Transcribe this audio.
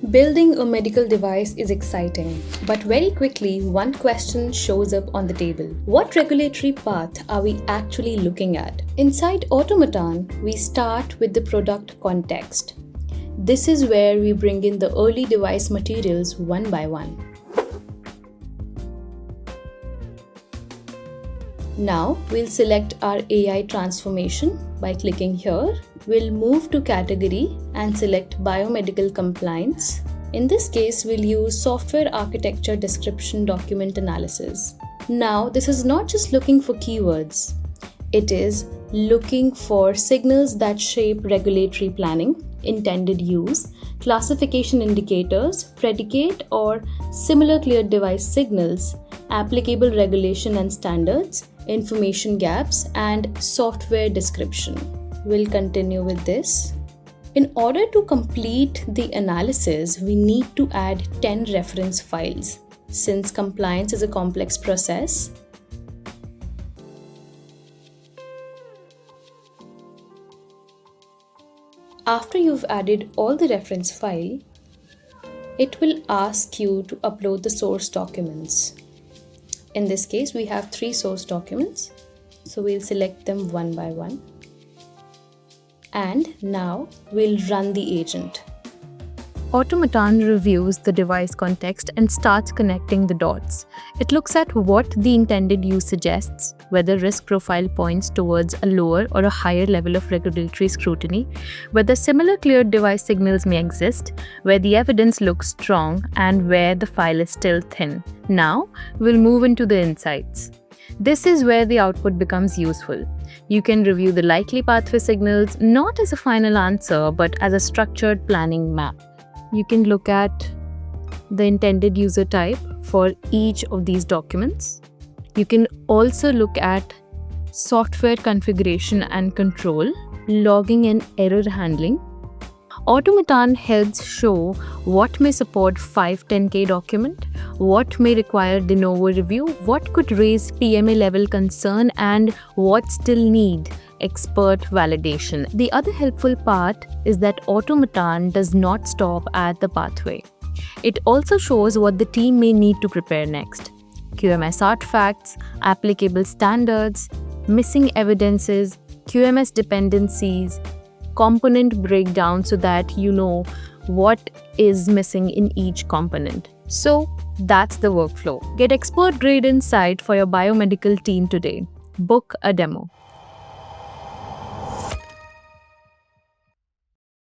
Building a medical device is exciting, but very quickly one question shows up on the table. What regulatory path are we actually looking at? Inside Automatan, we start with the product context. This is where we bring in the early device materials one by one. Now we'll select our AI transformation by clicking here. We'll move to category and select biomedical compliance. In this case, we'll use software architecture description document analysis. Now, this is not just looking for keywords. It is looking for signals that shape regulatory planning, intended use, classification indicators, predicate or similar cleared device signals, applicable regulation and standards, information gaps, and software description. We'll continue with this. In order to complete the analysis, we need to add 10 reference files. Since compliance is a complex process, after you've added all the reference file, it will ask you to upload the source documents. In this case, we have 3 source documents, so we'll select them one by one. And now we'll run the agent. Automatan reviews the device context and starts connecting the dots. It looks at what the intended use suggests, whether risk profile points towards a lower or a higher level of regulatory scrutiny, whether similar cleared device signals may exist, where the evidence looks strong, and where the file is still thin. Now, we'll move into the insights. This is where the output becomes useful. You can review the likely pathway signals not as a final answer, but as a structured planning map. You can look at the intended user type for each of these documents. You can also look at software configuration and control, logging and error handling. Automatan helps show what may support 510K document, what may require de novo review, what could raise PMA-level concern, and what still need expert validation. The other helpful part is that Automatan does not stop at the pathway. It also shows what the team may need to prepare next. QMS artifacts, applicable standards, missing evidences, QMS dependencies, component breakdown so that you know what is missing in each component. So that's the workflow. Get expert grade insight for your biomedical team today. Book a demo.